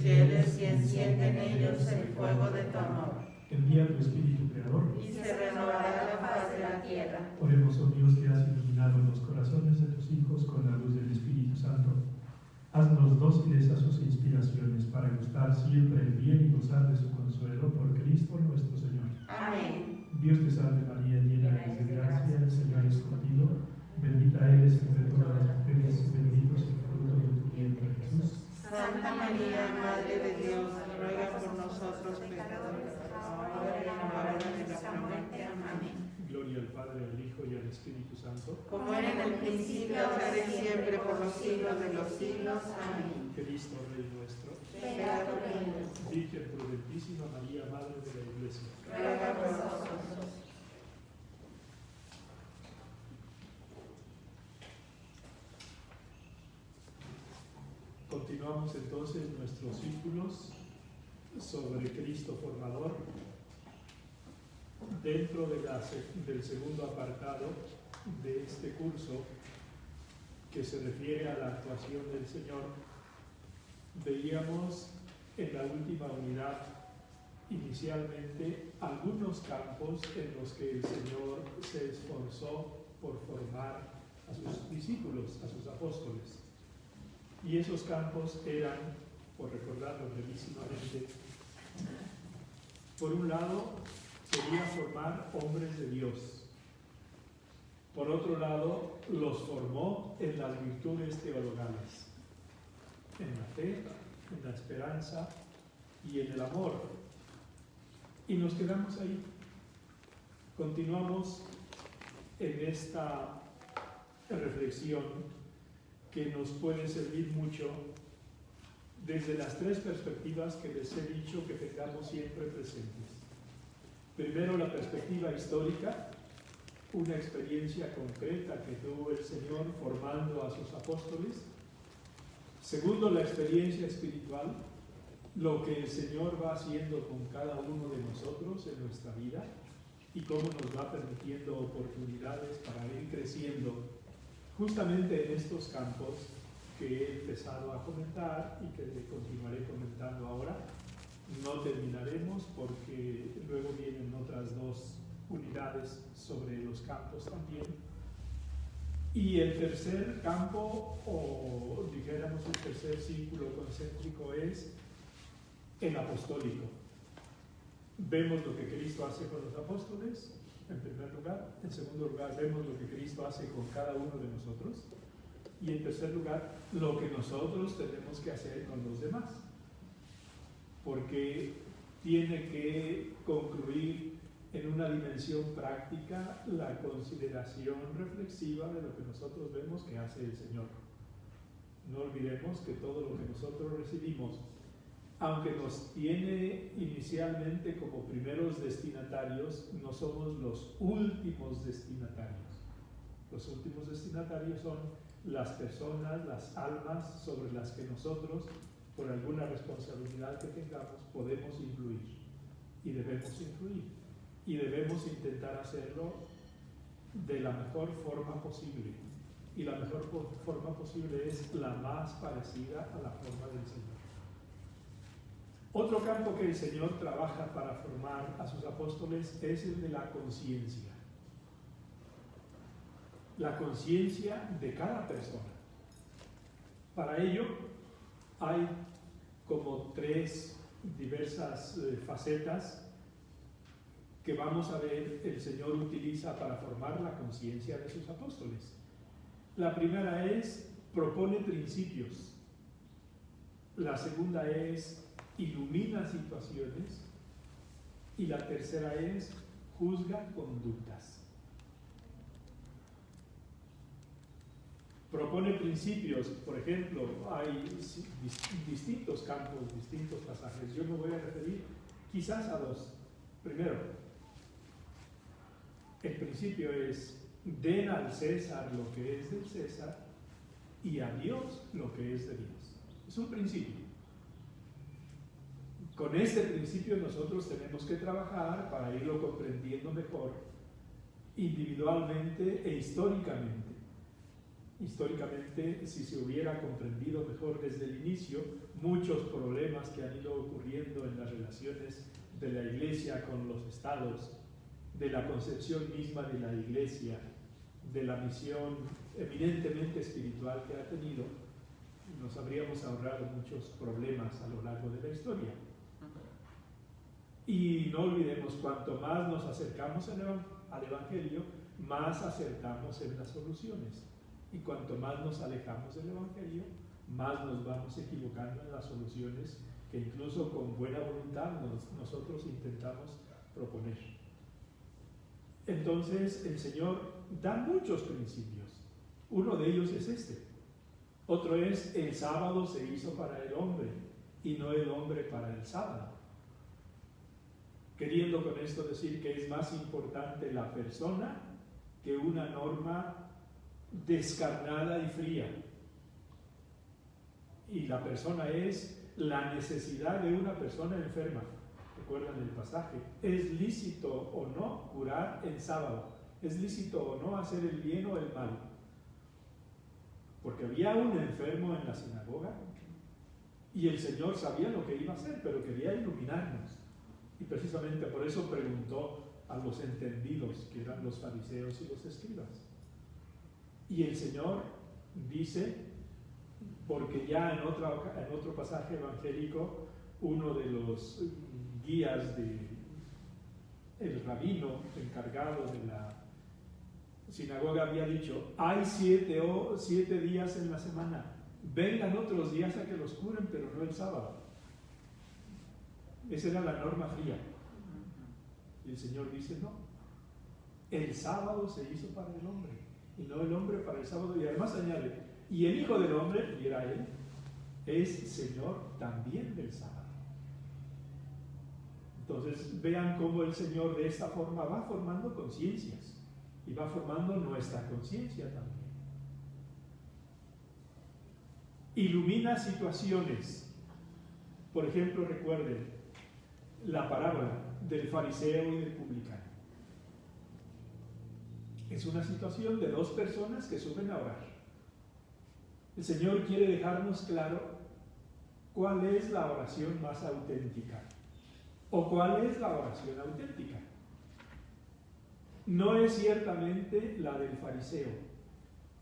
fieles y enciende en ellos el fuego de tu amor. Envía tu Espíritu Creador Y se renovará la faz de la tierra. Oremos, oh Dios, que has iluminado los corazones de tus hijos con la luz del Espíritu Santo. Haznos dóciles a sus inspiraciones para gustar siempre el bien y gozar de su consuelo por Cristo nuestro Señor. Amén. Dios te salve María, llena eres de gracia, el Señor es contigo. Bendita eres entre todas las mujeres y bendito es el fruto de tu vientre, Jesús. Santa María, Madre de Dios, ruega por nosotros pecadores, ahora y en la hora de nuestra muerte. Amén. Gloria al Padre, al Hijo y al Espíritu Santo. Como era en el principio, ahora y siempre, por los siglos de los siglos. Amén. Cristo Rey nuestro, Venga por ellos, Virgen prudentísima María, Madre de la Iglesia. ruega por nosotros. Continuamos entonces nuestros círculos sobre Cristo formador dentro del segundo apartado de este curso que se refiere a la actuación del Señor. Veíamos en la última unidad inicialmente algunos campos en los que el Señor se esforzó por formar a sus discípulos, a sus apóstoles. Y esos campos eran, por recordarlo brevísimamente, por un lado sería formar hombres de Dios. Por otro lado, los formó en las virtudes teologales, en la fe, en la esperanza y en el amor. Y nos quedamos ahí. Continuamos en esta reflexión que nos puede servir mucho desde las tres perspectivas que les he dicho que tengamos siempre presentes. Primero, la perspectiva histórica, una experiencia concreta que tuvo el Señor formando a sus apóstoles. Segundo, la experiencia espiritual, lo que el Señor va haciendo con cada uno de nosotros en nuestra vida y cómo nos va permitiendo oportunidades para ir creciendo justamente en estos campos que he empezado a comentar y que continuaré comentando ahora. No terminaremos porque luego vienen otras dos unidades sobre los campos también. Y el tercer campo, o dijéramos el tercer círculo concéntrico, es el apostólico. Vemos lo que Cristo hace con los apóstoles, en primer lugar. En segundo lugar, vemos lo que Cristo hace con cada uno de nosotros. Y en tercer lugar, lo que nosotros tenemos que hacer con los demás. Porque tiene que concluir en una dimensión práctica la consideración reflexiva de lo que nosotros vemos que hace el Señor. No olvidemos que todo lo que nosotros recibimos, aunque nos tiene inicialmente como primeros destinatarios, no somos los últimos destinatarios. Los últimos destinatarios son las personas, las almas sobre las que nosotros, por alguna responsabilidad que tengamos, podemos influir y debemos influir. Y debemos intentar hacerlo de la mejor forma posible. Y la mejor forma posible es la más parecida a la forma del Señor. Otro campo que el Señor trabaja para formar a sus apóstoles es el de la conciencia. La conciencia de cada persona. Para ello hay como tres diversas facetas que vamos a ver el Señor utiliza para formar la conciencia de sus apóstoles. La primera es, propone principios. La segunda es, ilumina situaciones. Y la tercera es, juzga conductas. Propone principios, por ejemplo, hay distintos campos, distintos pasajes. Yo me voy a referir quizás a dos. Primero, el principio es, den al César lo que es del César y a Dios lo que es de Dios. Es un principio. Con este principio nosotros tenemos que trabajar para irlo comprendiendo mejor, individualmente e históricamente. Históricamente, si se hubiera comprendido mejor desde el inicio, muchos problemas que han ido ocurriendo en las relaciones de la Iglesia con los estados, de la concepción misma de la Iglesia, de la misión eminentemente espiritual que ha tenido, nos habríamos ahorrado muchos problemas a lo largo de la historia. Y no olvidemos, cuanto más nos acercamos al Evangelio, más acertamos en las soluciones. Y cuanto más nos alejamos del Evangelio, más nos vamos equivocando en las soluciones que incluso con buena voluntad nosotros intentamos proponer. Entonces el Señor da muchos principios. Uno de ellos es este. Otro es: el sábado se hizo para el hombre y no el hombre para el sábado. Queriendo con esto decir que es más importante la persona que una norma descarnada y fría. Y la persona es la necesidad de una persona enferma. ¿Recuerdan el pasaje? ¿Es lícito o no curar en sábado? ¿Es lícito o no hacer el bien o el mal? Porque había un enfermo en la sinagoga y el Señor sabía lo que iba a hacer, pero quería iluminarnos. Y precisamente por eso preguntó a los entendidos, que eran los fariseos y los escribas. Y el Señor dice, porque ya en otro pasaje evangélico, uno de los guías el rabino encargado de la sinagoga había dicho: hay 7 días en la semana, vengan otros días a que los curen, pero no el sábado. Esa era la norma fría. Y el Señor dice: no, el sábado se hizo para el hombre y no el hombre para el sábado. Y además añade: y el Hijo del Hombre, y era él, es Señor también del sábado. Entonces vean cómo el Señor de esta forma va formando conciencias y va formando nuestra conciencia también. Ilumina situaciones. Por ejemplo, recuerden la parábola del fariseo y del publicano. Es una situación de 2 personas que suben a orar. El Señor quiere dejarnos claro cuál es la oración más auténtica o cuál es la oración auténtica. No es ciertamente la del fariseo,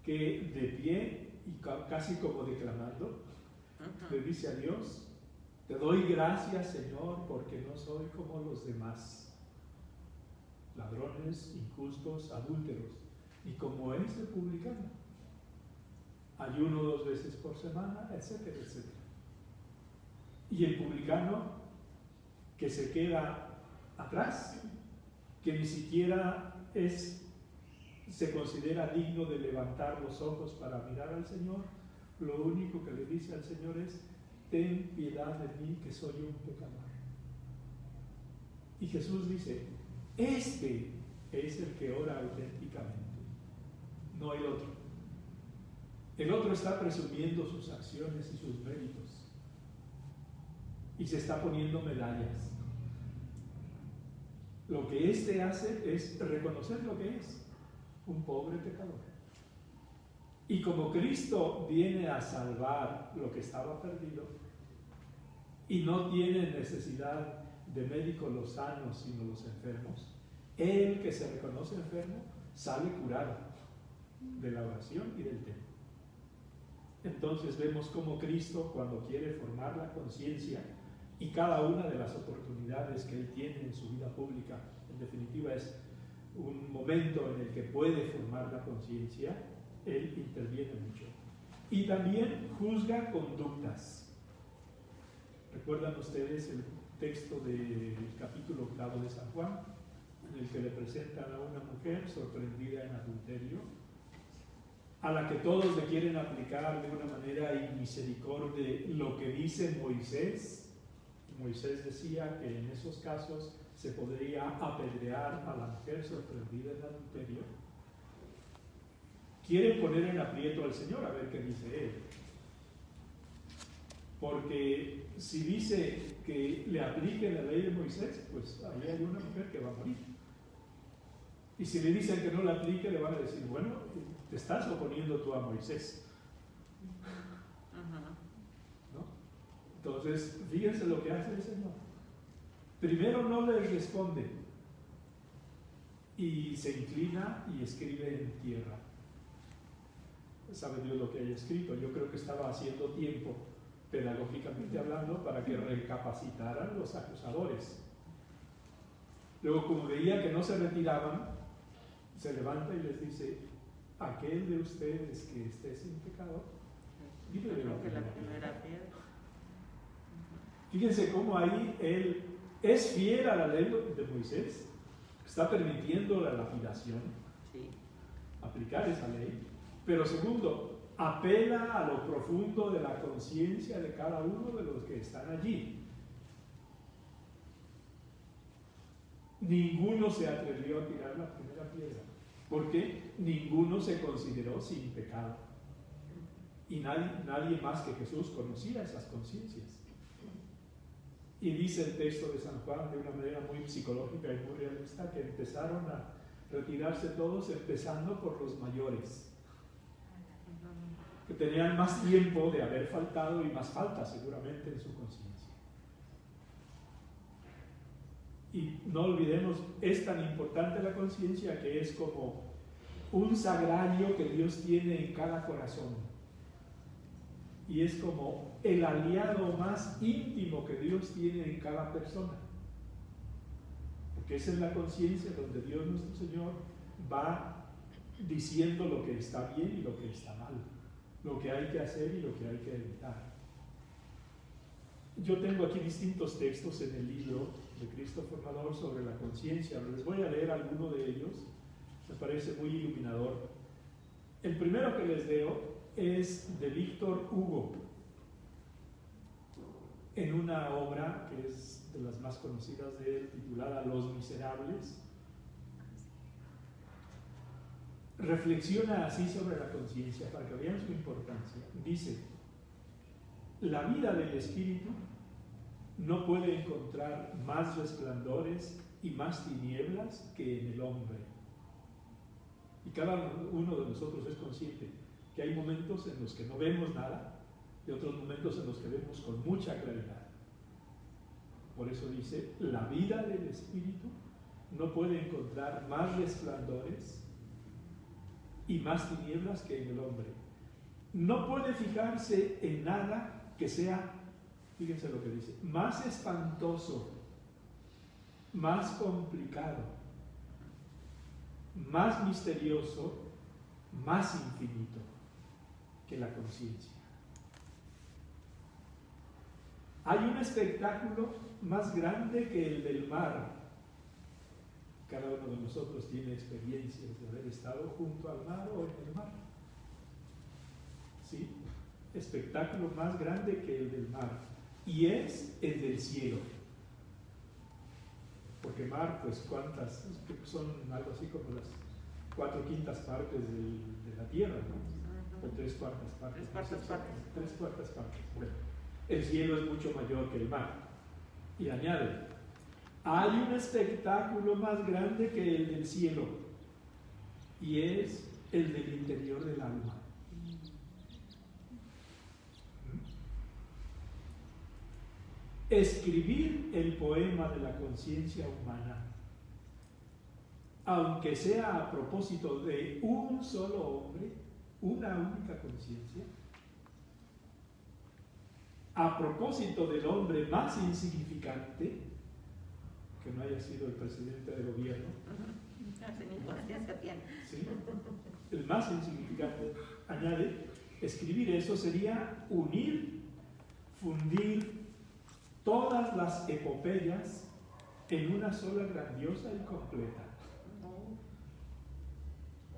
que de pie y casi como declamando, le dice a Dios: te doy gracias, Señor, porque no soy como los demás, ladrones, injustos, adúlteros, y como ese publicano, ayuno 2 veces por semana, etcétera, etcétera. Y el publicano que se queda atrás, que ni siquiera se considera digno de levantar los ojos para mirar al Señor, lo único que le dice al Señor es: ten piedad de mí, que soy un pecador. Y Jesús dice: este es el que ora auténticamente, no el otro. El otro está presumiendo sus acciones y sus méritos y se está poniendo medallas. Lo que éste hace es reconocer lo que es: un pobre pecador. Y como Cristo viene a salvar lo que estaba perdido y no tiene necesidad de médicos los sanos, sino los enfermos, él, que se reconoce enfermo, sale curado de la oración y del templo. Entonces vemos cómo Cristo, cuando quiere formar la conciencia, y cada una de las oportunidades que él tiene en su vida pública, en definitiva es un momento en el que puede formar la conciencia, él interviene mucho. Y también juzga conductas. ¿Recuerdan ustedes el texto del capítulo 8 de San Juan, en el que le presentan a una mujer sorprendida en adulterio, a la que todos le quieren aplicar de una manera inmisericordia lo que dice Moisés? Moisés decía que en esos casos se podría apedrear a la mujer sorprendida en adulterio. Quieren poner en aprieto al Señor a ver qué dice él. Porque si dice que le aplique la ley de Moisés, pues ahí hay una mujer que va a morir. Y si le dicen que no la aplique, le van a decir, bueno, te estás oponiendo tú a Moisés. ¿No? Entonces, fíjense lo que hace el Señor. Primero no les responde y se inclina y escribe en tierra. Sabe Dios lo que haya escrito. Yo creo que estaba haciendo tiempo, pedagógicamente hablando, para que recapacitaran los acusadores. Luego, como veía que no se retiraban, se levanta y les dice: aquel de ustedes que esté sin pecado, dígale la primera piedra. Fíjense cómo ahí él es fiel a la ley de Moisés, está permitiendo la lapidación, aplicar esa ley, pero segundo, apela a lo profundo de la conciencia de cada uno de los que están allí. Ninguno se atrevió a tirar la primera piedra, porque ninguno se consideró sin pecado. Y nadie más que Jesús conocía esas conciencias. Y dice el texto de San Juan de una manera muy psicológica y muy realista que empezaron a retirarse todos, empezando por los mayores, que tenían más tiempo de haber faltado y más falta seguramente en su conciencia. Y no olvidemos, es tan importante la conciencia que es como un sagrario que Dios tiene en cada corazón. Y es como el aliado más íntimo que Dios tiene en cada persona. Porque esa es la conciencia donde Dios nuestro Señor va diciendo lo que está bien y lo que está mal, lo que hay que hacer y lo que hay que evitar. Yo tengo aquí distintos textos en el libro de Cristo Formador sobre la conciencia. Les voy a leer alguno de ellos, me parece muy iluminador. El primero que les leo es de Víctor Hugo, en una obra que es de las más conocidas de él, titulada Los Miserables. Reflexiona así sobre la conciencia para que vean su importancia. Dice: la vida del espíritu no puede encontrar más resplandores y más tinieblas que en el hombre. Y cada uno de nosotros es consciente que hay momentos en los que no vemos nada y otros momentos en los que vemos con mucha claridad. Por eso dice: la vida del espíritu no puede encontrar más resplandores y más tinieblas que en el hombre. No puede fijarse en nada que sea, fíjense lo que dice, más espantoso, más complicado, más misterioso, más infinito que la conciencia. Hay un espectáculo más grande que el del mar. Cada uno de nosotros tiene experiencias de haber estado junto al mar o en el mar. ¿Sí? Espectáculo más grande que el del mar. Y es el del cielo. Porque mar, pues cuántas, son algo así como las 4/5 partes de la tierra, ¿no? O 3/4 partes. 3/4 partes. Bueno, el cielo es mucho mayor que el mar. Y añade: hay un espectáculo más grande que el del cielo, y es el del interior del alma. Escribir el poema de la conciencia humana, aunque sea a propósito de un solo hombre, una única conciencia, a propósito del hombre más insignificante, que no haya sido el presidente de gobierno, ¿sí? El más insignificante, añade, escribir eso sería unir, fundir todas las epopeyas en una sola grandiosa y completa.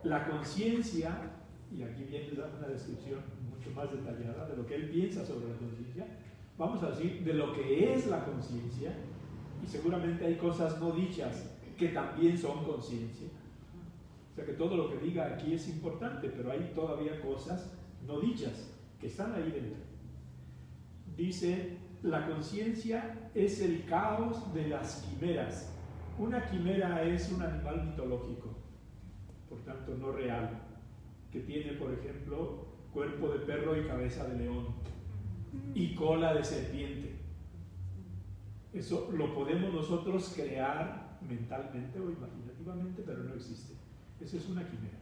La conciencia, y aquí viene una descripción mucho más detallada de lo que él piensa sobre la conciencia, vamos a decir, de lo que es la conciencia, y seguramente hay cosas no dichas que también son conciencia. O sea que todo lo que diga aquí es importante, pero hay todavía cosas no dichas que están ahí dentro. Dice: la conciencia es el caos de las quimeras. Una quimera es un animal mitológico. por tanto no real, que tiene, por ejemplo, cuerpo de perro y cabeza de león y cola de serpiente. Eso lo podemos nosotros crear mentalmente o imaginativamente, pero no existe. Eso es una quimera.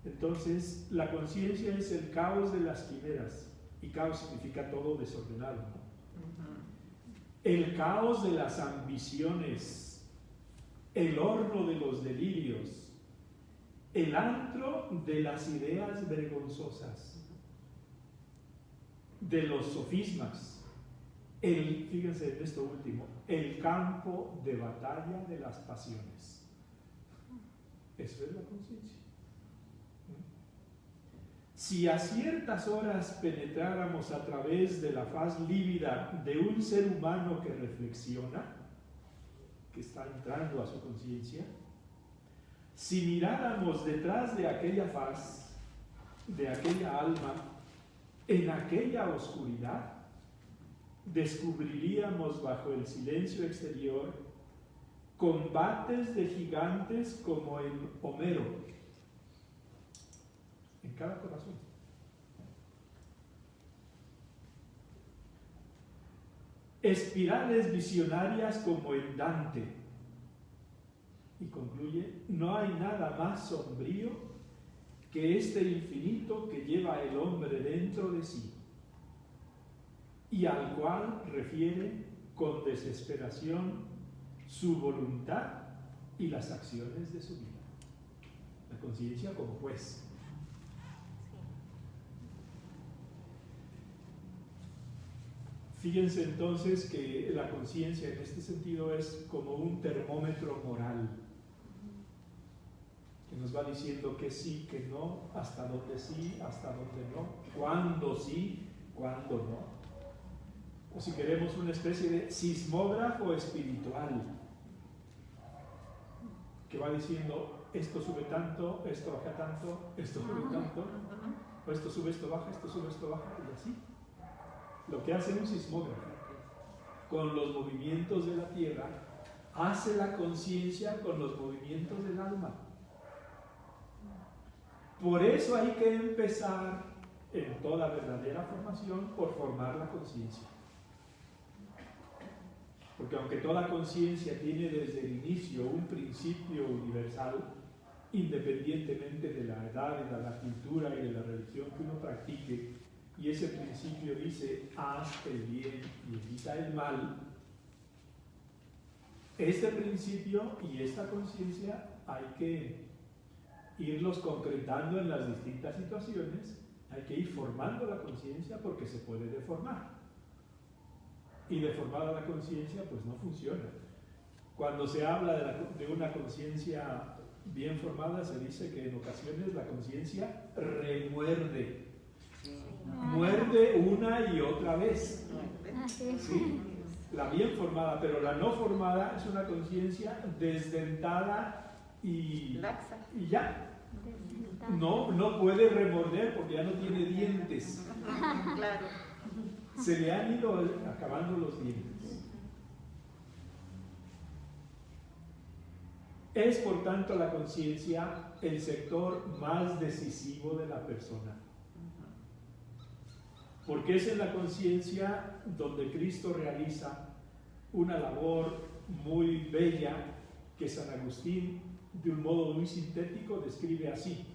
Entonces, la conciencia es el caos de las quimeras, y caos significa todo desordenado, ¿no? El caos de las ambiciones, el horno de los delirios, el antro de las ideas vergonzosas, de los sofismas, fíjense en esto último, el campo de batalla de las pasiones. Eso es la conciencia. Si a ciertas horas penetráramos a través de la faz lívida de un ser humano que reflexiona, que está entrando a su conciencia, si miráramos detrás de aquella faz, de aquella alma, en aquella oscuridad, descubriríamos bajo el silencio exterior combates de gigantes como en Homero, en cada corazón. Espirales visionarias como en Dante. Y concluye, no hay nada más sombrío que este infinito que lleva el hombre dentro de sí y al cual refiere con desesperación su voluntad y las acciones de su vida. La conciencia como juez. Fíjense entonces que la conciencia en este sentido es como un termómetro moral que nos va diciendo que sí, que no, hasta dónde sí, hasta dónde no, cuándo sí, cuándo no. O si queremos una especie de sismógrafo espiritual que va diciendo esto sube tanto, esto baja tanto, esto sube tanto, o esto sube, esto baja, esto sube, esto baja, y así. Lo que hace un sismógrafo con los movimientos de la tierra, hace la conciencia con los movimientos del alma. Por eso hay que empezar en toda verdadera formación por formar la conciencia. Porque aunque toda conciencia tiene desde el inicio un principio universal, independientemente de la edad, de la cultura y de la religión que uno practique, y ese principio dice, haz el bien y evita el mal, este principio y esta conciencia hay que irlos concretando en las distintas situaciones, hay que ir formando la conciencia porque se puede deformar. Y deformada la conciencia, pues no funciona. Cuando se habla de una conciencia bien formada, se dice que en ocasiones la conciencia remuerde. Muerde una y otra vez. ¿Sí? La bien formada, pero la no formada es una conciencia desdentada y ya. No puede remorder porque ya no tiene dientes. Claro. Se le han ido acabando los dientes. Es por tanto la conciencia el sector más decisivo de la persona. Porque es en la conciencia donde Cristo realiza una labor muy bella que San Agustín, de un modo muy sintético, describe así.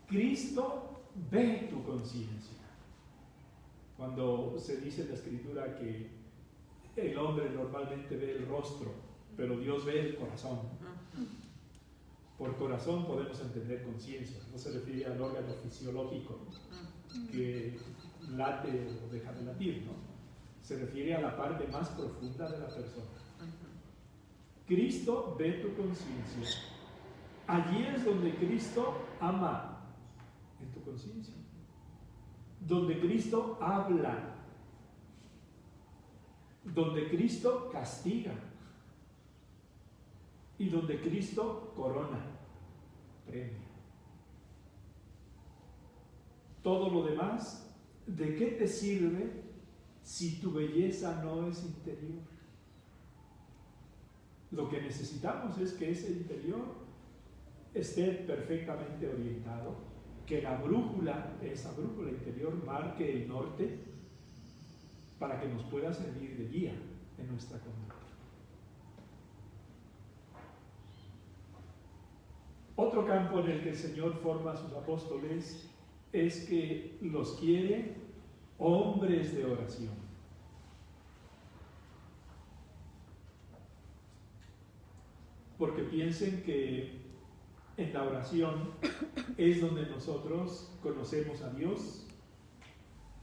Cristo ve tu conciencia. Cuando se dice en la Escritura que el hombre normalmente ve el rostro, pero Dios ve el corazón. Por corazón podemos entender conciencia, no se refiere al órgano fisiológico que late o deja de latir, ¿no? Se refiere a la parte más profunda de la persona. Cristo ve tu conciencia. Allí es donde Cristo ama, en tu conciencia. Donde Cristo habla. Donde Cristo castiga. Y donde Cristo corona, premia. Todo lo demás, ¿de qué te sirve si tu belleza no es interior? Lo que necesitamos es que ese interior esté perfectamente orientado, que la brújula, esa brújula interior, marque el norte para que nos pueda servir de guía en nuestra conducta. Otro campo en el que el Señor forma a sus apóstoles es que los quiere hombres de oración. Porque piensen que en la oración es donde nosotros conocemos a Dios,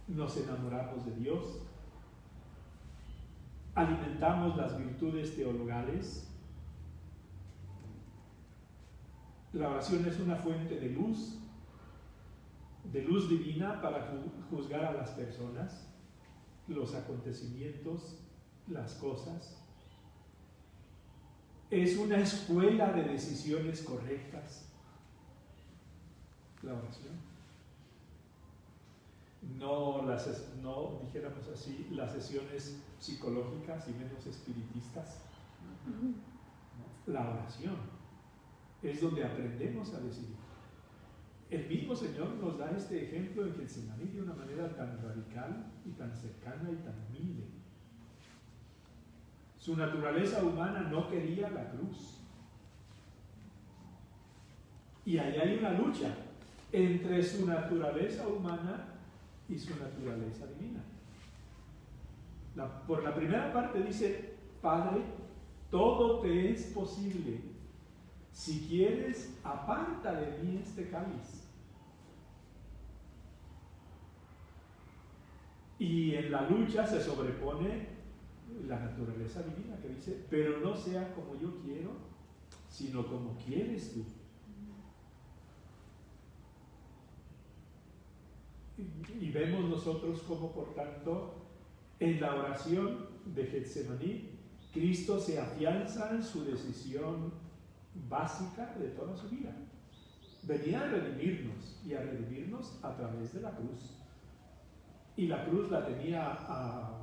nos enamoramos de Dios, alimentamos las virtudes teologales. La oración es una fuente de luz divina para juzgar a las personas, los acontecimientos, las cosas. Es una escuela de decisiones correctas, la oración. No dijéramos así, las sesiones psicológicas y menos espiritistas. La oración es donde aprendemos a decidir. El mismo Señor nos da este ejemplo en Getsemaní de una manera tan radical y tan cercana y tan humilde. Su naturaleza humana no quería la cruz. Y ahí hay una lucha entre su naturaleza humana y su naturaleza divina. Por la primera parte dice: Padre, todo te es posible. Si quieres, aparta de mí este cáliz. Y en la lucha se sobrepone la naturaleza divina que dice: pero no sea como yo quiero, sino como quieres tú. Y vemos nosotros cómo, por tanto, en la oración de Getsemaní, Cristo se afianza en su decisión básica de toda su vida. Venía a redimirnos, y a redimirnos a través de la cruz. Y la cruz la tenía a,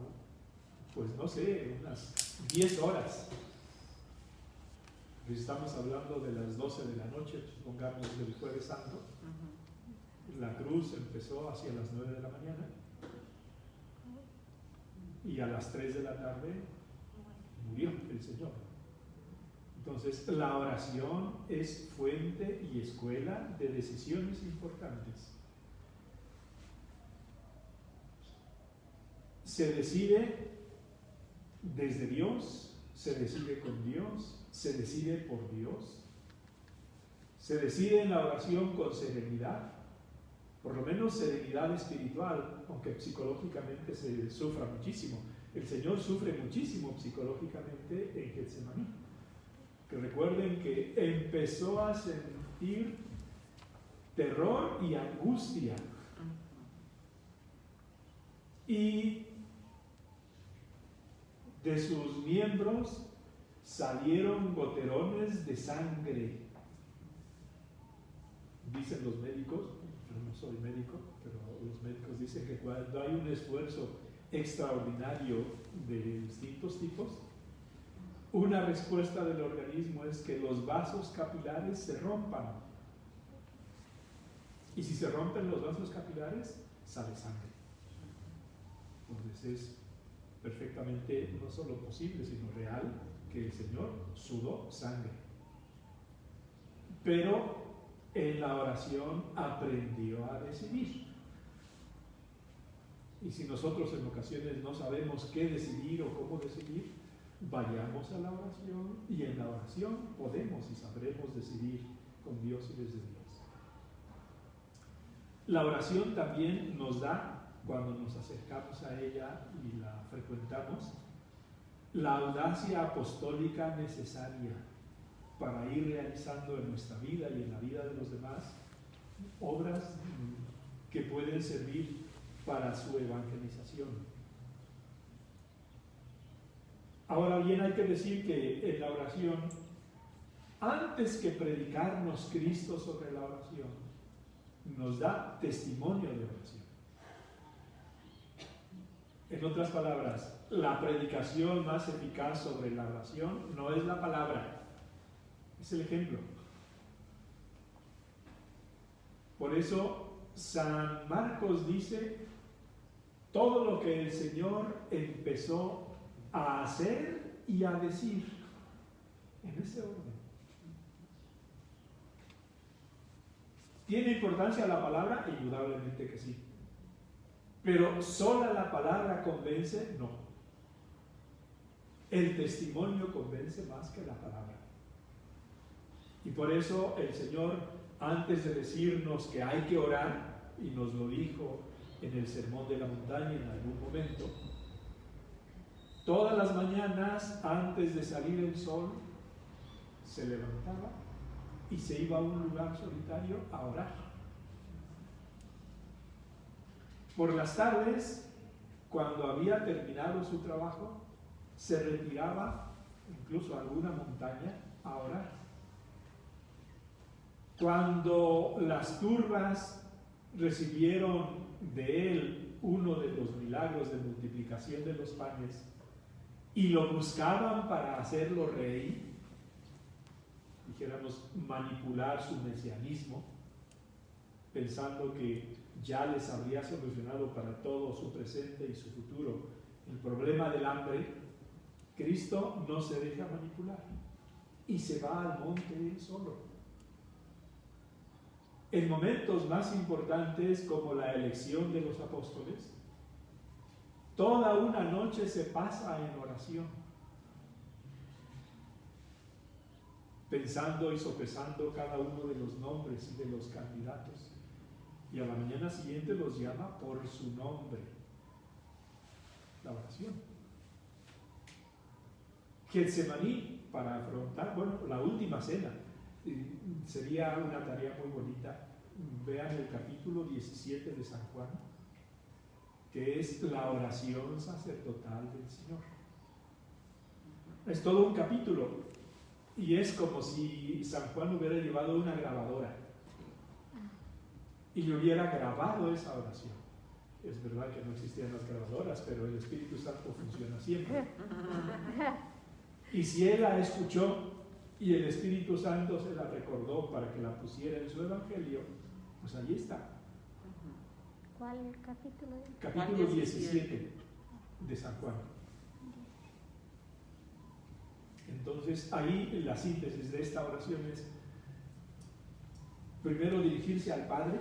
pues no sé, unas 10 horas. Estamos hablando de las 12 de la noche, supongamos del Jueves Santo. La cruz empezó hacia las 9 de la mañana y a las 3 de la tarde murió el Señor. Entonces, la oración es fuente y escuela de decisiones importantes. Se decide desde Dios, se decide con Dios, se decide por Dios, se decide en la oración con serenidad, por lo menos serenidad espiritual, aunque psicológicamente se sufra muchísimo. El Señor sufre muchísimo psicológicamente en Getsemaní. Que recuerden que empezó a sentir terror y angustia. Y de sus miembros salieron goterones de sangre. Dicen los médicos, yo no soy médico, pero los médicos dicen que cuando hay un esfuerzo extraordinario de distintos tipos, una respuesta del organismo es que los vasos capilares se rompan. Y si se rompen los vasos capilares, sale sangre. Entonces es perfectamente no solo posible, sino real, que el Señor sudó sangre. Pero en la oración aprendió a decidir. Y si nosotros en ocasiones no sabemos qué decidir o cómo decidir, vayamos a la oración, y en la oración podemos y sabremos decidir con Dios y desde Dios. La oración también nos da, cuando nos acercamos a ella y la frecuentamos, la audacia apostólica necesaria para ir realizando en nuestra vida y en la vida de los demás obras que pueden servir para su evangelización. Ahora bien, hay que decir que en la oración, antes que predicarnos Cristo sobre la oración, nos da testimonio de oración. En otras palabras, la predicación más eficaz sobre la oración no es la palabra, es el ejemplo. Por eso San Marcos dice, todo lo que el Señor empezó a hacer y a decir, en ese orden. ¿Tiene importancia la palabra? Indudablemente que sí. Pero ¿sola la palabra convence? No. El testimonio convence más que la palabra. Y por eso el Señor, antes de decirnos que hay que orar, y nos lo dijo en el Sermón de la Montaña en algún momento, todas las mañanas antes de salir el sol, se levantaba y se iba a un lugar solitario a orar. Por las tardes, cuando había terminado su trabajo, se retiraba incluso a alguna montaña a orar. Cuando las turbas recibieron de él uno de los milagros de multiplicación de los panes y lo buscaban para hacerlo rey, dijéramos manipular su mesianismo, pensando que ya les habría solucionado para todo su presente y su futuro el problema del hambre, Cristo no se deja manipular y se va al monte él solo. En momentos más importantes como la elección de los apóstoles, toda una noche se pasa en oración, pensando y sopesando cada uno de los nombres y de los candidatos, y a la mañana siguiente los llama por su nombre. La oración. Getsemaní, para afrontar, bueno, la última cena, sería una tarea muy bonita. Vean el capítulo 17 de San Juan, que es la oración sacerdotal del Señor. Es todo un capítulo y es como si San Juan hubiera llevado una grabadora y le hubiera grabado esa oración. Es verdad que no existían las grabadoras, pero el Espíritu Santo funciona siempre. Y si él la escuchó y el Espíritu Santo se la recordó para que la pusiera en su evangelio, pues allí está. ¿Cuál capítulo? Capítulo 17 de San Juan. Entonces ahí la síntesis de esta oración es primero dirigirse al Padre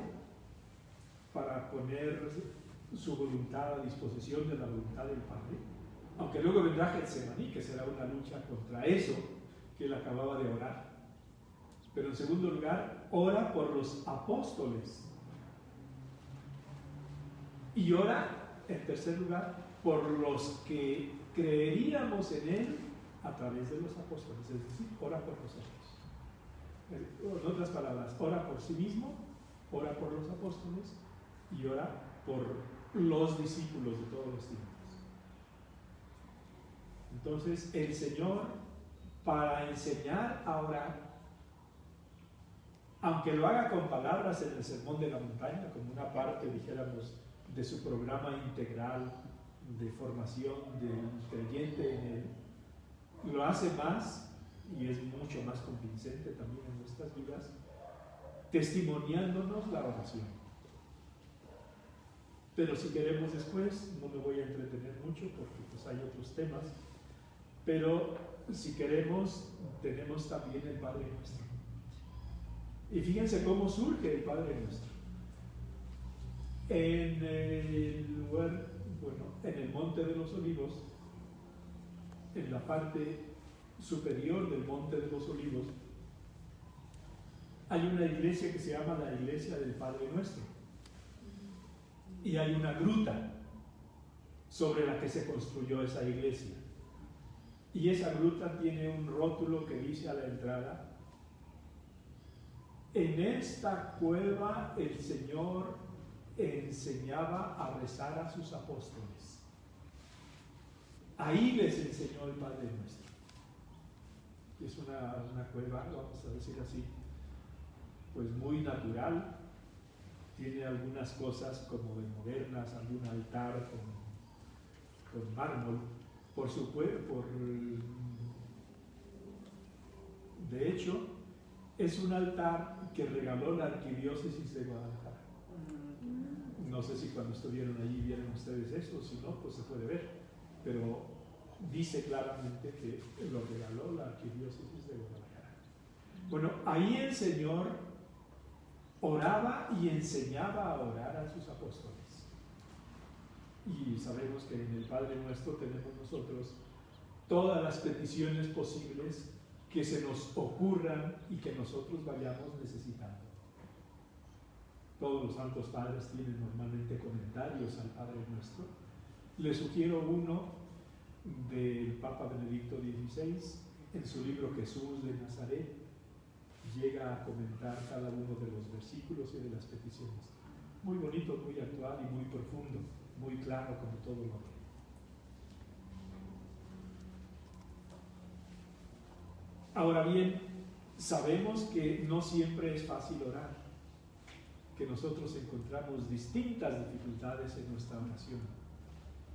para poner su voluntad a disposición de la voluntad del Padre, aunque luego vendrá Getsemaní, que será una lucha contra eso que él acababa de orar. Pero en segundo lugar, ora por los apóstoles. Y ora, en tercer lugar, por los que creeríamos en él a través de los apóstoles, es decir, ora por nosotros. En otras palabras, ora por sí mismo, ora por los apóstoles y ora por los discípulos de todos los tiempos. Entonces, el Señor, para enseñar a orar, aunque lo haga con palabras en el Sermón de la Montaña, como una parte, dijéramos, de su programa integral de formación del creyente en él, lo hace más, y es mucho más convincente también en nuestras vidas, testimoniándonos la oración. Pero si queremos después, no me voy a entretener mucho porque pues hay otros temas, pero si queremos, tenemos también el Padre Nuestro. Y fíjense cómo surge el Padre Nuestro. En el lugar, en el Monte de los Olivos, en la parte superior del Monte de los Olivos, hay una iglesia que se llama la Iglesia del Padre Nuestro. Y hay una gruta sobre la que se construyó esa iglesia. Y esa gruta tiene un rótulo que dice a la entrada: en esta cueva el Señor enseñaba a rezar a sus apóstoles. Ahí les enseñó el Padre Nuestro. Es una cueva, vamos a decir así, pues muy natural. Tiene algunas cosas como de modernas, algún altar con mármol. De hecho, es un altar que regaló la Arquidiócesis de Guadalajara. No sé si cuando estuvieron allí vieron ustedes eso, si no, pues se puede ver. Pero dice claramente que lo regaló la Arquidiócesis de Guadalajara. Bueno, ahí el Señor oraba y enseñaba a orar a sus apóstoles. Y sabemos que en el Padre Nuestro tenemos nosotros todas las peticiones posibles que se nos ocurran y que nosotros vayamos necesitando. Todos los santos padres tienen normalmente comentarios al Padre Nuestro. Les sugiero uno del Papa Benedicto XVI, en su libro Jesús de Nazaret, llega a comentar cada uno de los versículos y de las peticiones. Muy bonito, muy actual y muy profundo, muy claro como todo lo que. Ahora bien, sabemos que no siempre es fácil orar, que nosotros encontramos distintas dificultades en nuestra oración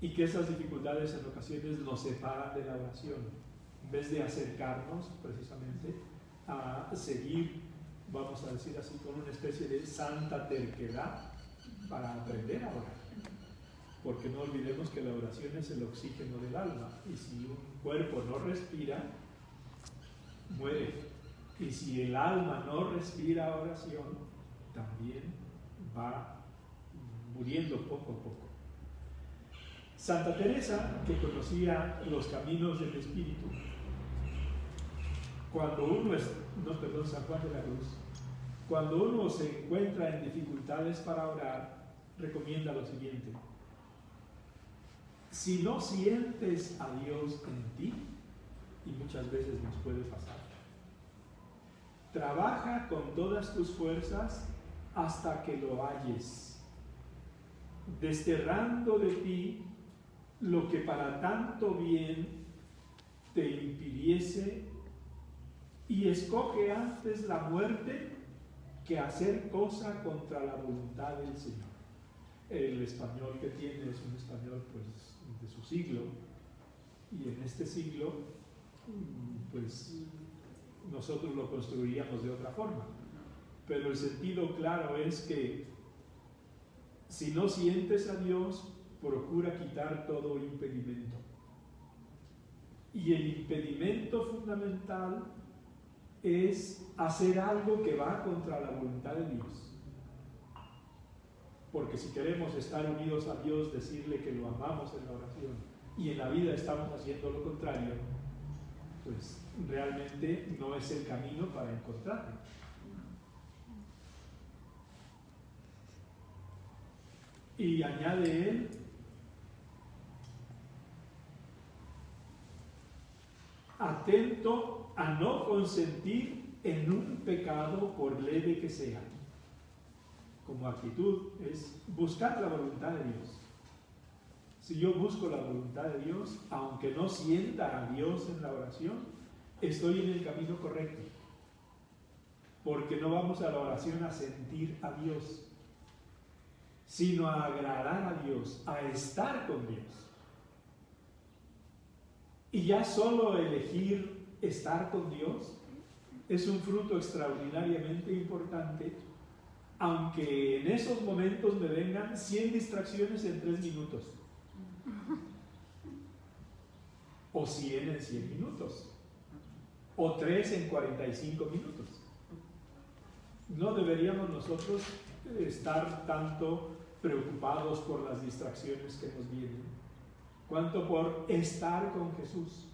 y que esas dificultades en ocasiones nos separan de la oración, en vez de acercarnos precisamente a seguir, vamos a decir así, con una especie de santa terquedad para aprender a orar. Porque no olvidemos que la oración es el oxígeno del alma, y si un cuerpo no respira, muere. Y si el alma no respira oración, también va muriendo poco a poco. Santa Teresa, que conocía los caminos del Espíritu, San Juan de la Cruz, cuando uno se encuentra en dificultades para orar, recomienda lo siguiente: si no sientes a Dios en ti, y muchas veces nos puede pasar, trabaja con todas tus fuerzas hasta que lo halles, desterrando de ti lo que para tanto bien te impidiese, y escoge antes la muerte que hacer cosa contra la voluntad del Señor. El español que tiene es un español pues de su siglo, y en este siglo pues nosotros lo construiríamos de otra forma, pero el sentido claro es que si no sientes a Dios, procura quitar todo impedimento, y el impedimento fundamental es hacer algo que va contra la voluntad de Dios. Porque si queremos estar unidos a Dios, decirle que lo amamos en la oración, y en la vida estamos haciendo lo contrario, pues realmente no es el camino para encontrarlo. Y añade él: atento a no consentir en un pecado por leve que sea. Como actitud es buscar la voluntad de Dios. Si yo busco la voluntad de Dios, aunque no sienta a Dios en la oración, estoy en el camino correcto. Porque no vamos a la oración a sentir a Dios, sino a agradar a Dios, a estar con Dios. Y ya solo elegir estar con Dios es un fruto extraordinariamente importante, aunque en esos momentos me vengan 100 distracciones en 3 minutos, o 100 en 100 minutos, o 3 en 45 minutos. No deberíamos nosotros estar tanto preocupados por las distracciones que nos vienen, cuanto por estar con Jesús.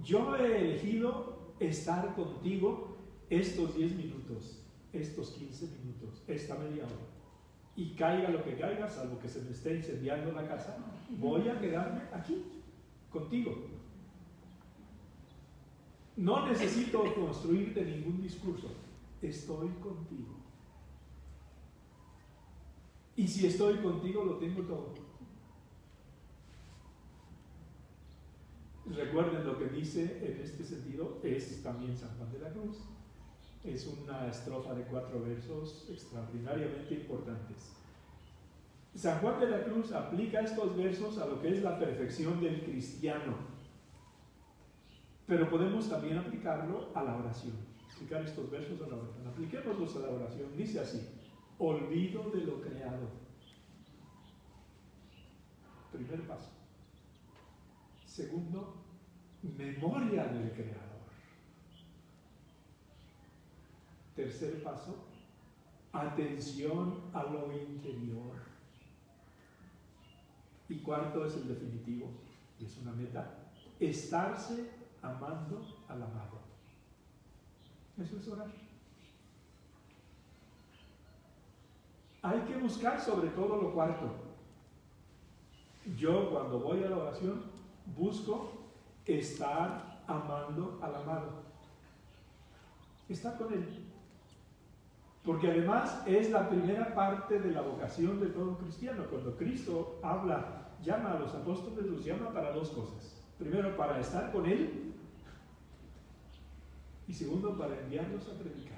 Yo he elegido estar contigo estos 10 minutos, estos 15 minutos, esta media hora. Y caiga lo que caiga, salvo que se me esté incendiando la casa, voy a quedarme aquí, contigo. No necesito construirte ningún discurso, estoy contigo. Y si estoy contigo, lo tengo todo. Recuerden lo que dice en este sentido, es también San Juan de la Cruz. Es una estrofa de 4 versos extraordinariamente importantes. San Juan de la Cruz aplica estos versos a lo que es la perfección del cristiano, pero podemos también aplicarlo a la oración. explicar estos versos a la oración. Apliquémoslos a la oración. Dice así: olvido de lo creado. Primer paso. Segundo, memoria del Creador. Tercer paso, atención a lo interior. Y cuarto es el definitivo, y es una meta: estarse amando al amado. Eso es orar. Hay que buscar sobre todo lo cuarto. Yo, cuando voy a la oración, busco estar amando al amado. Estar con él. Porque además es la primera parte de la vocación de todo cristiano. Cuando Cristo habla, llama a los apóstoles, los llama para dos cosas. Primero, para estar con él. Y segundo, para enviarlos a predicar.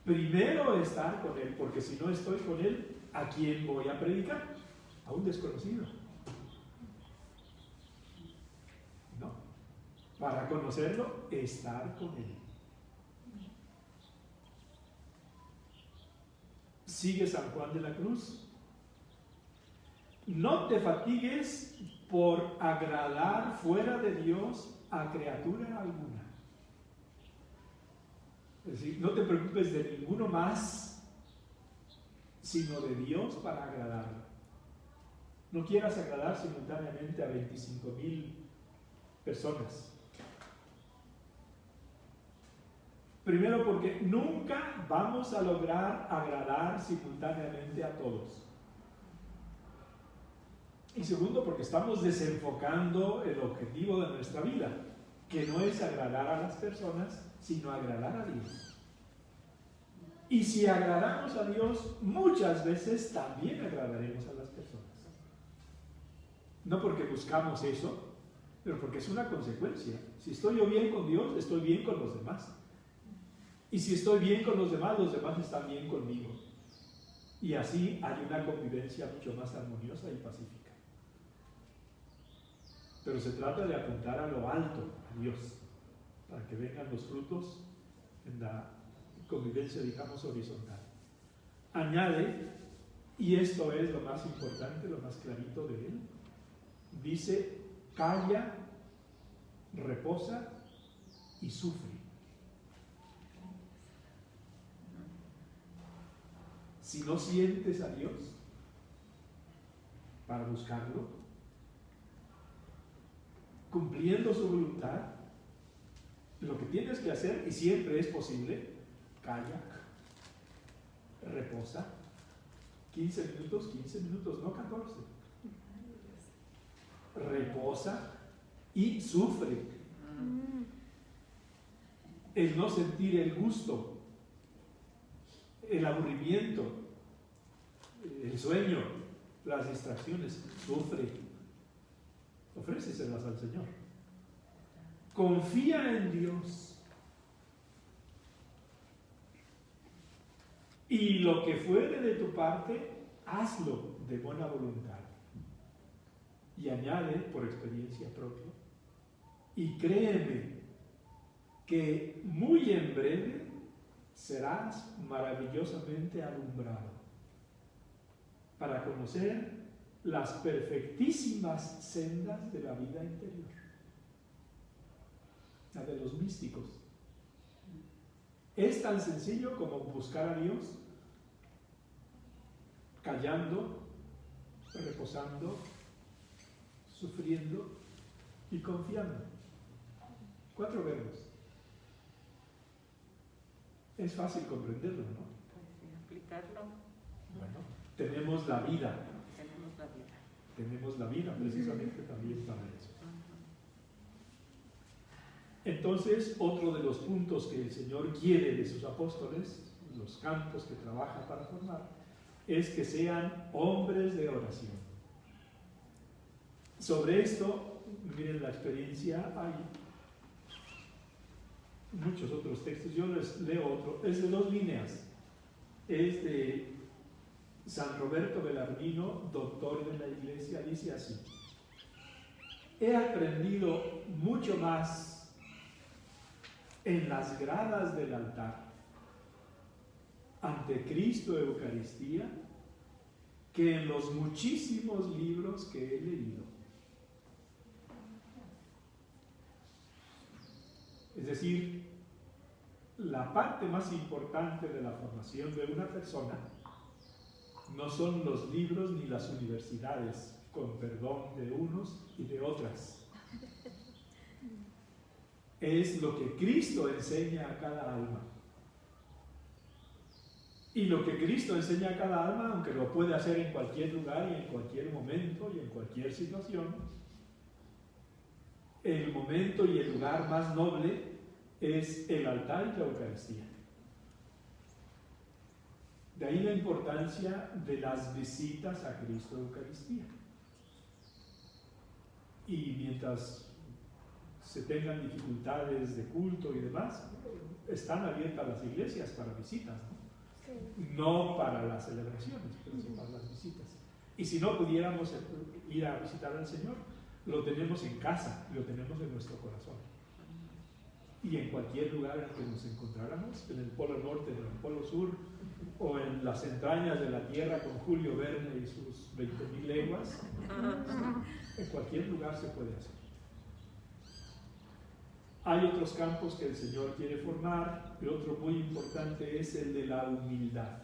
Primero estar con él, porque si no estoy con él, ¿a quién voy a predicar? A un desconocido. No. Para conocerlo, estar con él. Sigue San Juan de la Cruz. No te fatigues por agradar fuera de Dios a criatura alguna. Es decir, no te preocupes de ninguno más, sino de Dios para agradarlo. No quieras agradar simultáneamente a 25,000 personas. Primero, porque nunca vamos a lograr agradar simultáneamente a todos. Y segundo, porque estamos desenfocando el objetivo de nuestra vida, que no es agradar a las personas, sino agradar a Dios. Y si agradamos a Dios, muchas veces también agradaremos a las personas. No porque buscamos eso, pero porque es una consecuencia. Si estoy yo bien con Dios, estoy bien con los demás. Y si estoy bien con los demás están bien conmigo. Y así hay una convivencia mucho más armoniosa y pacífica. Pero se trata de apuntar a lo alto, a Dios, para que vengan los frutos en la convivencia, digamos, horizontal. Añade, y esto es lo más importante, lo más clarito de él, dice: calla, reposa y sufre. Si no sientes a Dios para buscarlo, cumpliendo su voluntad, lo que tienes que hacer, y siempre es posible, calla, reposa, 15 minutos, no 14. Reposa y sufre. El no sentir el gusto, el aburrimiento, el sueño, las distracciones, sufre. Ofréceselas al Señor. Confía en Dios. Y lo que fuere de tu parte, hazlo de buena voluntad. Y añade, por experiencia propia, y créeme que muy en breve serás maravillosamente alumbrado para conocer las perfectísimas sendas de la vida interior, la de los místicos. Es tan sencillo como buscar a Dios, callando, reposando, sufriendo y confiando. 4 verbos. Es fácil comprenderlo, ¿no? Pues sí, aplicarlo. Bueno, tenemos la vida. Tenemos la vida. Tenemos la vida precisamente también para eso. Entonces, otro de los puntos que el Señor quiere de sus apóstoles, los campos que trabaja para formar, es que sean hombres de oración. Sobre esto, miren la experiencia, hay muchos otros textos, yo les leo otro, es de 2 líneas, es de San Roberto Belarmino, doctor de la Iglesia, dice así: he aprendido mucho más en las gradas del altar, ante Cristo Eucaristía, que en los muchísimos libros que he leído. Es decir, la parte más importante de la formación de una persona no son los libros ni las universidades, con perdón de unos y de otras. Es lo que Cristo enseña a cada alma. Y lo que Cristo enseña a cada alma, aunque lo puede hacer en cualquier lugar y en cualquier momento y en cualquier situación, el momento y el lugar más noble es el altar y la Eucaristía. De ahí la importancia de las visitas a Cristo Eucaristía. Y mientras se tengan dificultades de culto y demás, están abiertas las iglesias para visitas, ¿no? Sí. No para las celebraciones, pero sí para las visitas. Y si no pudiéramos ir a visitar al Señor, lo tenemos en casa, lo tenemos en nuestro corazón. Y en cualquier lugar en que nos encontráramos, en el Polo Norte, en el Polo Sur, o en las entrañas de la tierra con Julio Verne y sus 20.000 leguas, en cualquier lugar se puede hacer. Hay otros campos que el Señor quiere formar, y otro muy importante es el de la humildad.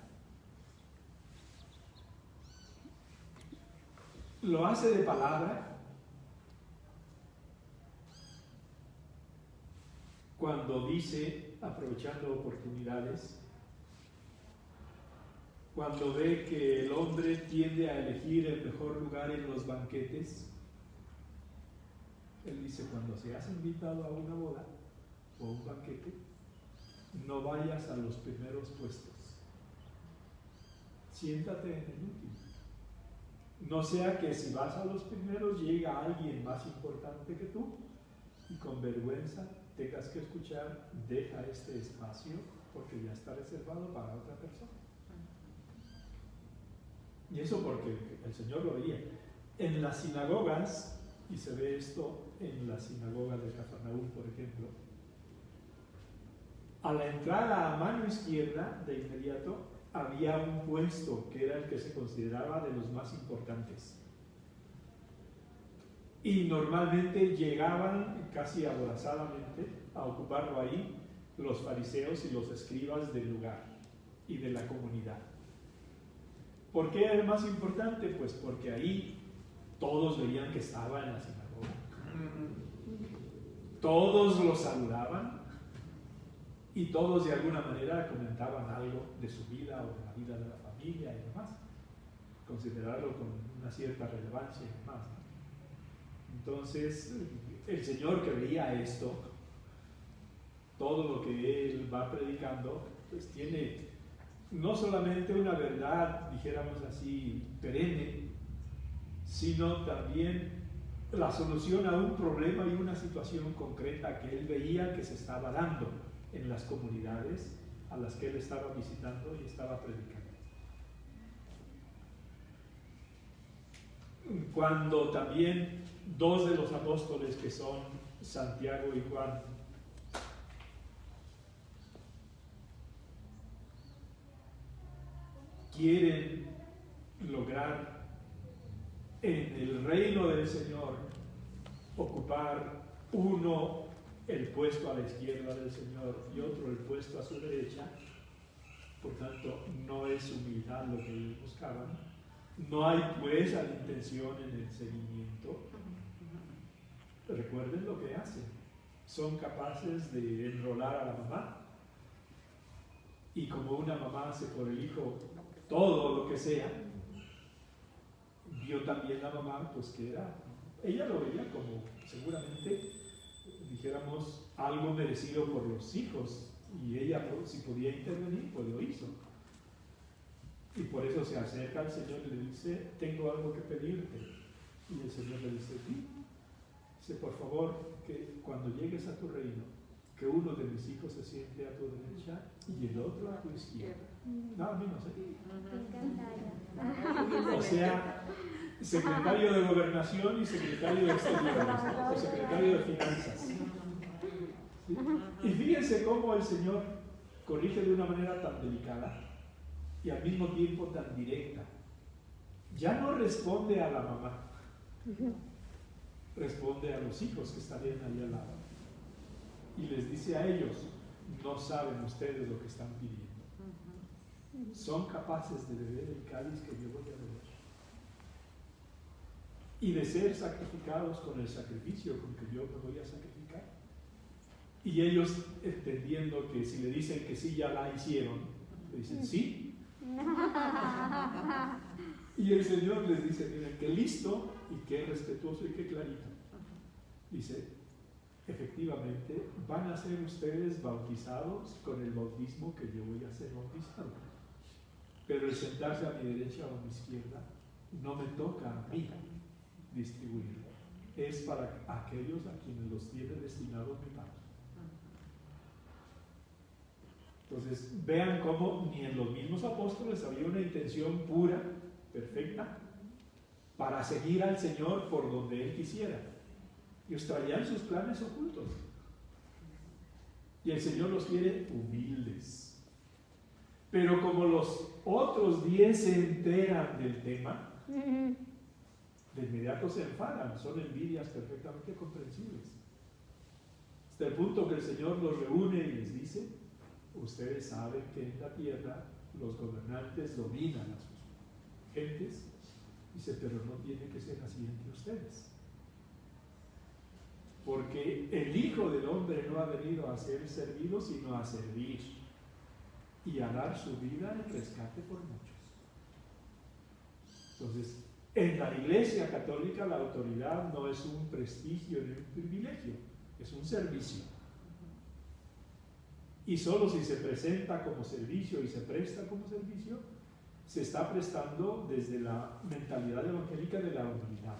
Lo hace de palabra, cuando dice, aprovechando oportunidades, cuando ve que el hombre tiende a elegir el mejor lugar en los banquetes, él dice, cuando seas invitado a una boda o a un banquete, no vayas a los primeros puestos. Siéntate en el último. No sea que si vas a los primeros llega alguien más importante que tú y con vergüenza tengas que escuchar, deja este espacio porque ya está reservado para otra persona. Y eso porque el Señor lo veía. En las sinagogas, y se ve esto en la sinagoga de Cafarnaúm, por ejemplo, a la entrada a mano izquierda, de inmediato, había un puesto que era el que se consideraba de los más importantes. Y normalmente llegaban casi aborazadamente a ocuparlo ahí los fariseos y los escribas del lugar y de la comunidad. ¿Por qué era el más importante? Pues porque ahí todos veían que estaba en la sinagoga. Todos lo saludaban y todos de alguna manera comentaban algo de su vida o de la vida de la familia y demás. Considerarlo con una cierta relevancia y demás, ¿no? Entonces, el Señor que veía esto, todo lo que Él va predicando, pues tiene no solamente una verdad, dijéramos así, perenne, sino también la solución a un problema y una situación concreta que Él veía que se estaba dando en las comunidades a las que Él estaba visitando y estaba predicando. Cuando también dos de los apóstoles, que son Santiago y Juan, quieren lograr en el reino del Señor ocupar uno el puesto a la izquierda del Señor y otro el puesto a su derecha, por tanto no es humildad lo que ellos buscaban, no hay pues la intención en el seguimiento. Recuerden lo que hacen, son capaces de enrolar a la mamá, y como una mamá hace por el hijo todo lo que sea, vio también la mamá pues que era, ella lo veía como seguramente, dijéramos, algo merecido por los hijos, y ella si podía intervenir pues lo hizo, y por eso se acerca al Señor y le dice, tengo algo que pedirte, y el Señor le dice, sí, dice, por favor, que cuando llegues a tu reino, que uno de mis hijos se siente a tu derecha y el otro a tu izquierda. No, a mí no sé. O sea, secretario de Gobernación y secretario de Exteriores, o secretario de Finanzas. ¿sí? Y fíjense cómo el Señor corrige de una manera tan delicada y al mismo tiempo tan directa. Ya no responde a la mamá, responde a los hijos que estarían ahí al lado. Y les dice a ellos, no saben ustedes lo que están pidiendo. Son capaces de beber el cáliz que yo voy a beber. Y de ser sacrificados con el sacrificio con que yo me voy a sacrificar. Y ellos, entendiendo que si le dicen que sí, ya la hicieron, le dicen sí. Y el Señor les dice, miren, qué listo y qué respetuoso y qué clarito. Dice, efectivamente, van a ser ustedes bautizados con el bautismo que yo voy a ser bautizado. Pero el sentarse a mi derecha o a mi izquierda no me toca a mí distribuirlo. Es para aquellos a quienes los tiene destinados mi Padre. Entonces, vean cómo ni en los mismos apóstoles había una intención pura, perfecta, para seguir al Señor por donde Él quisiera. Ellos traían sus planes ocultos. Y el Señor los quiere humildes. Pero como los otros 10 se enteran del tema, de inmediato se enfadan, son envidias perfectamente comprensibles. Hasta el punto que el Señor los reúne y les dice, ustedes saben que en la tierra los gobernantes dominan a sus gentes, dice, pero no tiene que ser así entre ustedes. Porque el Hijo del Hombre no ha venido a ser servido, sino a servir y a dar su vida en rescate por muchos. Entonces, en la Iglesia Católica la autoridad no es un prestigio ni un privilegio, es un servicio. Y solo si se presenta como servicio y se presta como servicio, se está prestando desde la mentalidad evangélica de la humildad.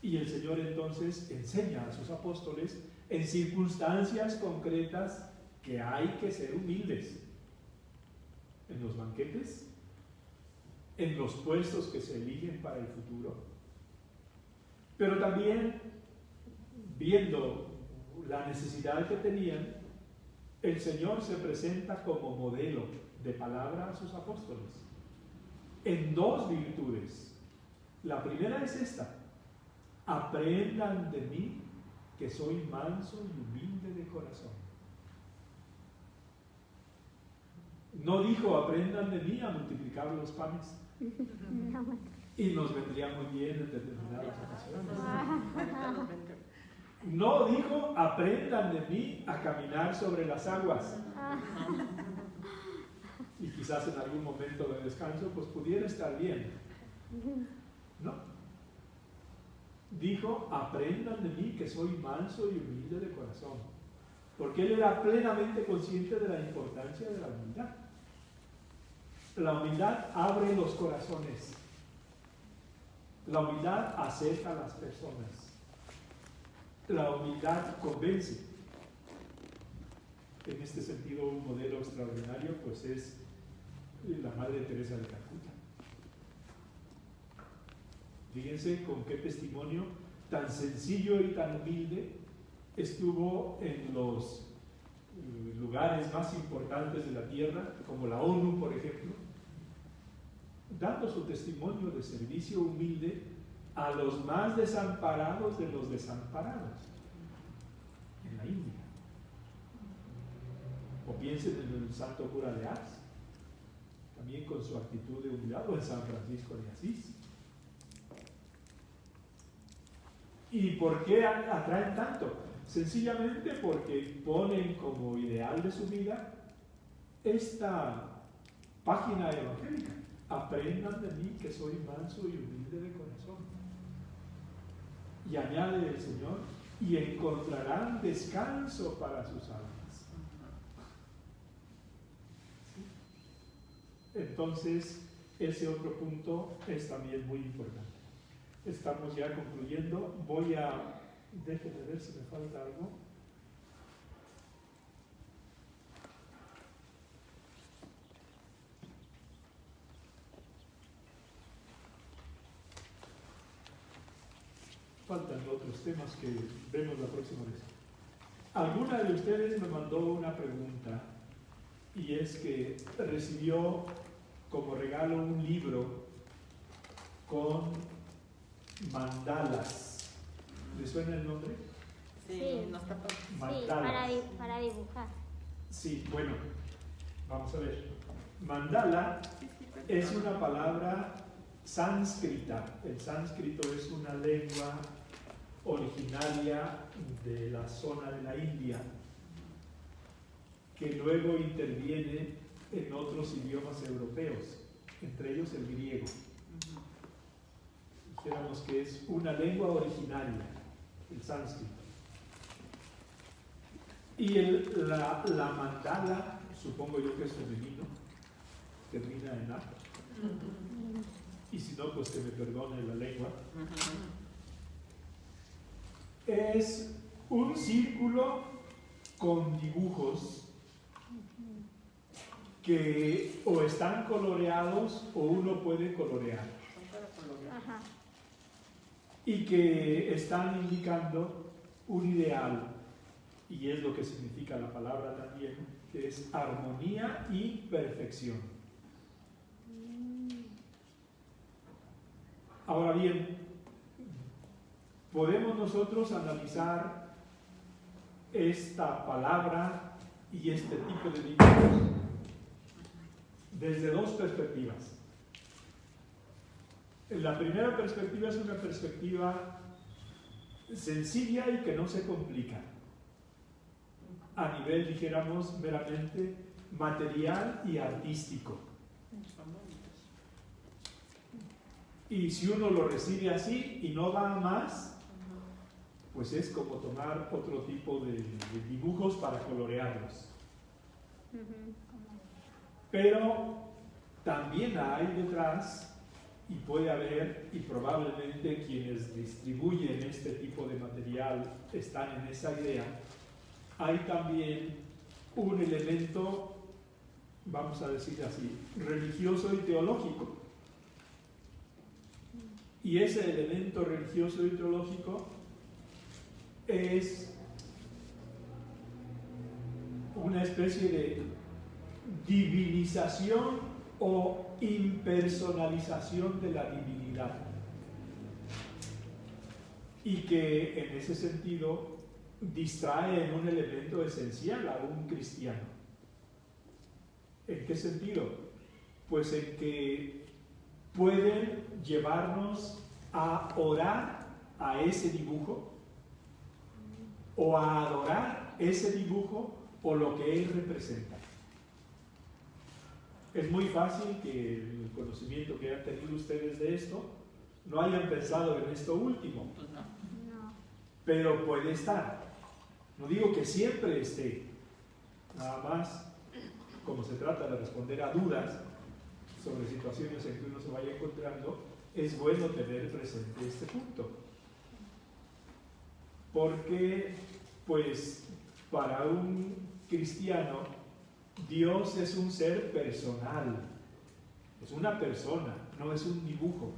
Y el Señor entonces enseña a sus apóstoles en circunstancias concretas que hay que ser humildes. En los banquetes, en los puestos que se eligen para el futuro, pero también viendo la necesidad que tenían, el Señor se presenta como modelo de palabra a sus apóstoles en 2 virtudes. La primera es esta: aprendan de mí que soy manso y humilde de corazón. No dijo aprendan de mí a multiplicar los panes. Y nos vendría muy bien en determinadas ocasiones. No dijo aprendan de mí a caminar sobre las aguas. Y quizás en algún momento de descanso pues pudiera estar bien. No. Dijo aprendan de mí que soy manso y humilde de corazón. Porque él era plenamente consciente de la importancia de la humildad. La humildad abre los corazones. La humildad acerca a las personas. La humildad convence. En este sentido, un modelo extraordinario pues es la Madre Teresa de Calcuta. Fíjense con qué testimonio tan sencillo y tan humilde estuvo en los lugares más importantes de la tierra, como la ONU, por ejemplo, dando su testimonio de servicio humilde a los más desamparados de los desamparados en la India. O piensen en el santo cura de Ars, también con su actitud de humildad, o en San Francisco de Asís. ¿Y por qué atraen tanto? Sencillamente porque ponen como ideal de su vida esta página evangélica: aprendan de mí que soy manso y humilde de corazón. Y añade el Señor, y encontrarán descanso para sus almas. ¿Sí? Entonces, ese otro punto es también muy importante. Estamos ya concluyendo. Déjenme ver si me falta algo. faltan otros temas que vemos la próxima vez. Alguna de ustedes me mandó una pregunta y es que recibió como regalo un libro con mandalas. ¿Le suena el nombre? Sí, Sí. no está por... Sí, Mandalas. para dibujar. Sí, bueno, vamos a ver. Mandala es una palabra sánscrita. El sánscrito es una lengua originaria de la zona de la India, que luego interviene en otros idiomas europeos, entre ellos el griego. Dijéramos que es una lengua originaria, el sánscrito. Y la mandala, supongo yo que es femenino, termina en A. Y si no, pues que me perdone la lengua. Es un círculo con dibujos que o están coloreados o uno puede colorear. Ajá. Y que están indicando un ideal, y es lo que significa la palabra también, que es armonía y perfección. Ahora bien, podemos nosotros analizar esta palabra y este tipo de dibujos desde dos perspectivas. La primera perspectiva es una perspectiva sencilla y que no se complica, a nivel, dijéramos, meramente material y artístico. Y si uno lo recibe así y no va a más, pues es como tomar otro tipo de dibujos para colorearlos. Pero también hay detrás, y puede haber, y probablemente quienes distribuyen este tipo de material están en esa idea, hay también un elemento, vamos a decir así, religioso y teológico. Y ese elemento religioso y teológico es una especie de divinización o impersonalización de la divinidad. Y que en ese sentido distrae en un elemento esencial a un cristiano. ¿En qué sentido? Pues en que pueden llevarnos a orar a ese dibujo o a adorar ese dibujo o lo que él representa. Es muy fácil que el conocimiento que han tenido ustedes de esto no hayan pensado en esto último, pero puede estar. No digo que siempre esté, nada más como se trata de responder a dudas sobre situaciones en que uno se vaya encontrando, es bueno tener presente este punto. Porque, pues, para un cristiano, Dios es un ser personal, es una persona, no es un dibujo.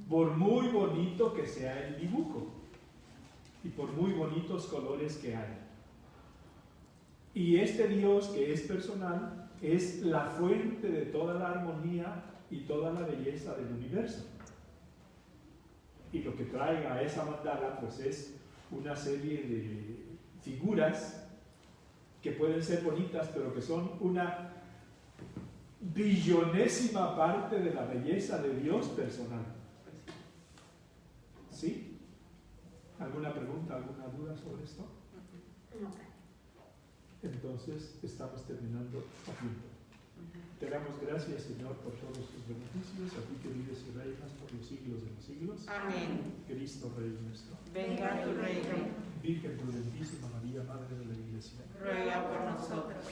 Por muy bonito que sea el dibujo y por muy bonitos colores que haya. Y este Dios que es personal es la fuente de toda la armonía y toda la belleza del universo. Y lo que trae a esa mandala pues es una serie de figuras que pueden ser bonitas, pero que son una billonésima parte de la belleza de Dios personal. ¿Sí? ¿Alguna pregunta, alguna duda sobre esto? Entonces estamos terminando a tiempo. Te damos gracias, Señor, por todos tus beneficios, a ti que vives y reinas por los siglos de los siglos. Amén. Cristo, Rey nuestro. Venga tu reino. Virgen prudentísima María, Madre de la Iglesia. Ruega por nosotros.